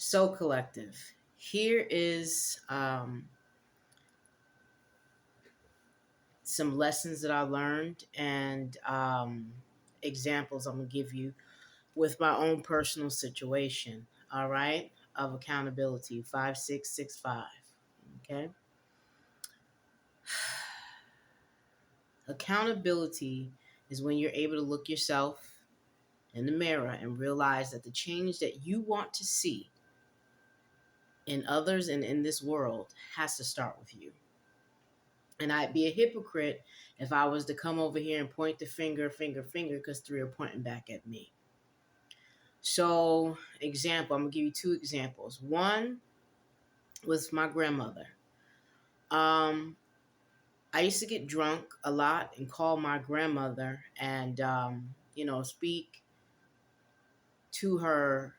So, collective, here is some lessons that I learned and examples I'm going to give you with my own personal situation, all right, of accountability 5665. Okay. Accountability is when you're able to look yourself in the mirror and realize that the change that you want to see in others and in this world has to start with you. And I'd be a hypocrite if I was to come over here and point the finger, because three are pointing back at me. So, example, I'm going to give you two examples. One was my grandmother. Um, I used to get drunk a lot and call my grandmother and, speak to her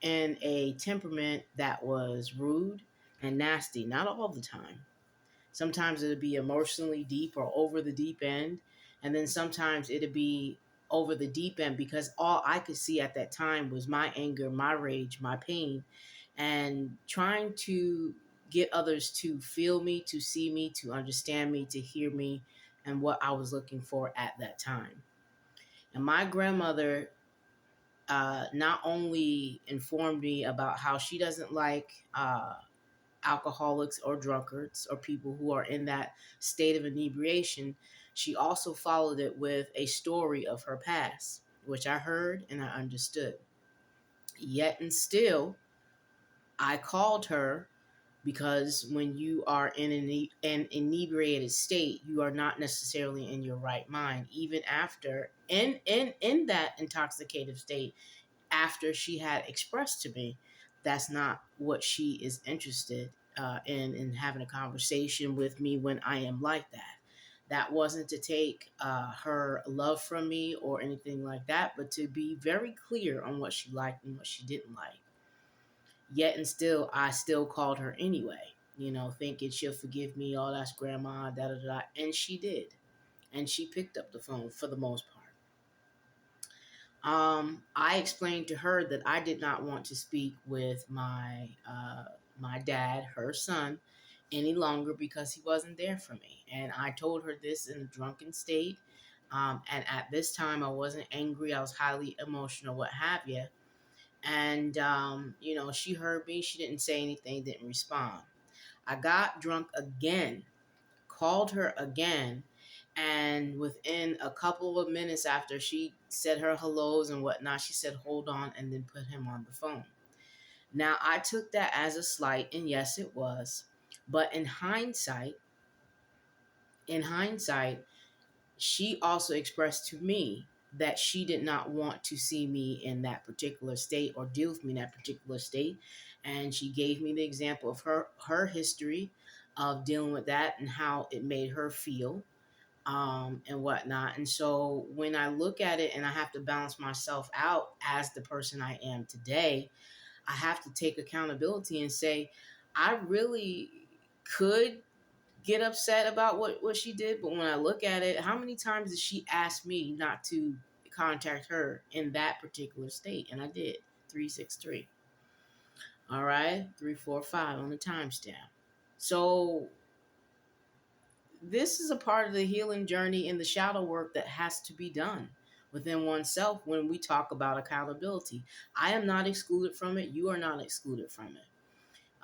in a temperament that was rude and nasty. Not all the time. Sometimes it'd be emotionally deep or over the deep end. And then sometimes it'd be over the deep end because all I could see at that time was my anger, my rage, my pain, and trying to get others to feel me, to see me, to understand me, to hear me, and what I was looking for at that time. And my grandmother not only informed me about how she doesn't like alcoholics or drunkards or people who are in that state of inebriation, she also followed it with a story of her past, which I heard and I understood. Yet and still, I called her because when you are in an inebriated state, you are not necessarily in your right mind. Even after in that intoxicated state, after she had expressed to me, that's not what she is interested in having a conversation with me when I am like that. That wasn't to take her love from me or anything like that, but to be very clear on what she liked and what she didn't like. Yet and still, I still called her anyway, thinking she'll forgive me. Oh, that's grandma, da da da. And she did. And she picked up the phone for the most part. I explained to her that I did not want to speak with my dad, her son, any longer because he wasn't there for me. And I told her this in a drunken state. And at this time, I wasn't angry. I was highly emotional, what have you. And, she heard me. She didn't say anything, didn't respond. I got drunk again, called her again, and within a couple of minutes after she said her hellos and whatnot, she said, hold on, and then put him on the phone. Now, I took that as a slight, and yes, it was. But in hindsight, she also expressed to me that she did not want to see me in that particular state or deal with me in that particular state. And she gave me the example of her history of dealing with that and how it made her feel and whatnot. And so when I look at it and I have to balance myself out as the person I am today, I have to take accountability and say, I really could get upset about what she did. But when I look at it, how many times did she ask me not to contact her in that particular state? And I did. 363. All right. 345 on the timestamp. So this is a part of the healing journey in the shadow work that has to be done within oneself when we talk about accountability. I am not excluded from it. You are not excluded from it.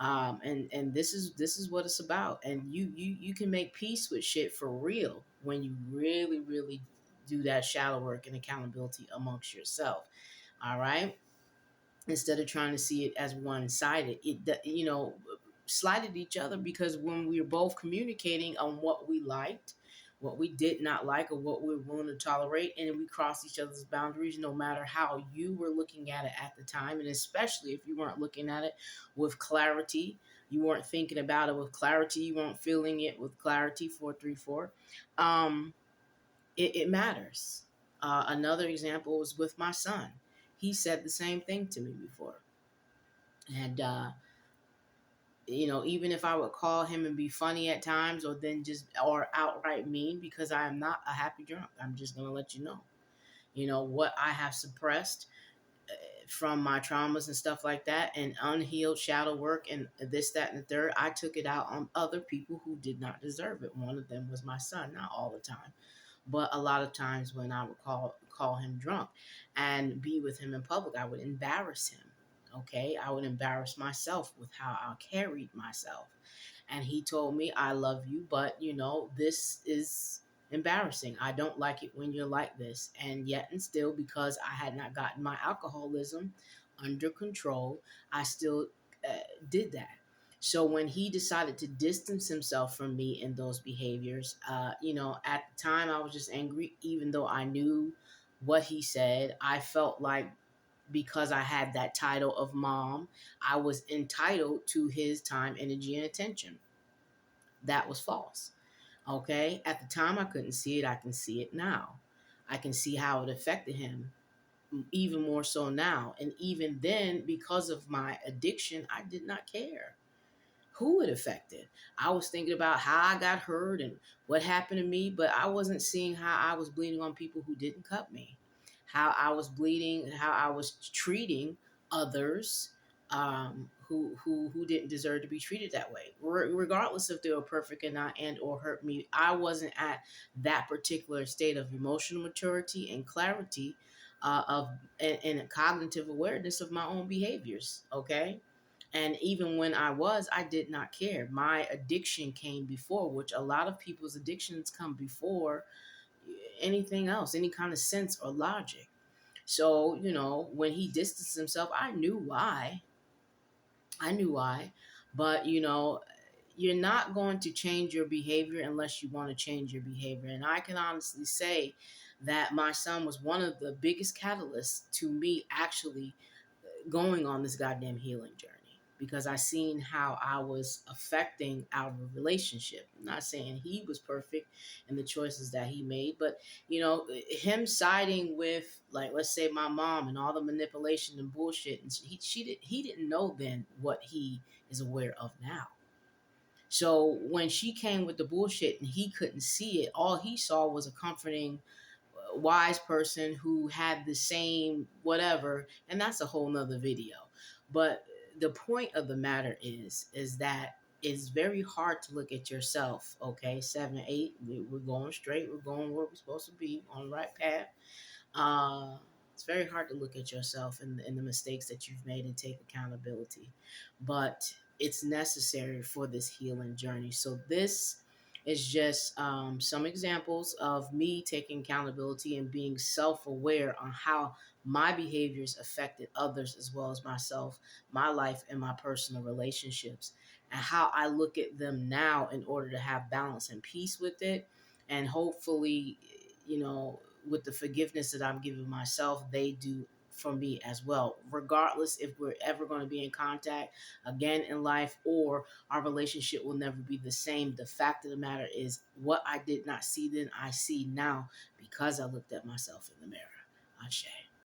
And this is what it's about. And you can make peace with shit for real when you really, really do that shadow work and accountability amongst yourself. All right. Instead of trying to see it as one-sided, slighted each other, because when we were both communicating on what we liked, what we did not like, or what we were willing to tolerate, and we crossed each other's boundaries, no matter how you were looking at it at the time, and especially if you weren't looking at it with clarity, you weren't thinking about it with clarity, you weren't feeling it with clarity. 434. It matters. Another example was with my son. He said the same thing to me before. And, even if I would call him and be funny at times, or outright mean, because I am not a happy drunk, I'm just going to let you know what I have suppressed from my traumas and stuff like that, and unhealed shadow work and this, that, and the third, I took it out on other people who did not deserve it. One of them was my son. Not all the time, but a lot of times when I would call him drunk and be with him in public, I would embarrass him. Okay, I would embarrass myself with how I carried myself. And he told me, I love you, but this is embarrassing. I don't like it when you're like this. And yet and still, because I had not gotten my alcoholism under control, I still did that. So when he decided to distance himself from me in those behaviors, at the time I was just angry, even though I knew what he said. I felt like because I had that title of mom, I was entitled to his time, energy, and attention. That was false. Okay. At the time, I couldn't see it. I can see it now. I can see how it affected him even more so now. And even then, because of my addiction, I did not care who it affected. I was thinking about how I got hurt and what happened to me, but I wasn't seeing how I was bleeding on people who didn't cut me, how I was bleeding, how I was treating others who didn't deserve to be treated that way, regardless if they were perfect or not, and or hurt me. I wasn't at that particular state of emotional maturity and clarity of and a cognitive awareness of my own behaviors. Okay. And even when I did not care. My addiction came before, which a lot of people's addictions come before anything else, any kind of sense or logic. So, when he distanced himself, I knew why. I knew why. But, you're not going to change your behavior unless you want to change your behavior. And I can honestly say that my son was one of the biggest catalysts to me actually going on this goddamn healing journey, because I seen how I was affecting our relationship. I'm not saying he was perfect in the choices that he made, but him siding with, like, let's say my mom and all the manipulation and bullshit, and he didn't know then what he is aware of now. So when she came with the bullshit and he couldn't see it, all he saw was a comforting wise person who had the same whatever, and that's a whole nother video. But the point of the matter is that it's very hard to look at yourself. Okay, 7 8, we're going straight, we're going where we're supposed to be, on the right path. It's very hard to look at yourself and the mistakes that you've made and take accountability, but it's necessary for this healing journey. So this is just some examples of me taking accountability and being self-aware on how my behaviors affected others as well as myself, my life, and my personal relationships, and how I look at them now in order to have balance and peace with it. And hopefully, with the forgiveness that I'm giving myself, they do for me as well, regardless if we're ever going to be in contact again in life, or our relationship will never be the same. The fact of the matter is, what I did not see then, I see now, because I looked at myself in the mirror. Ashe.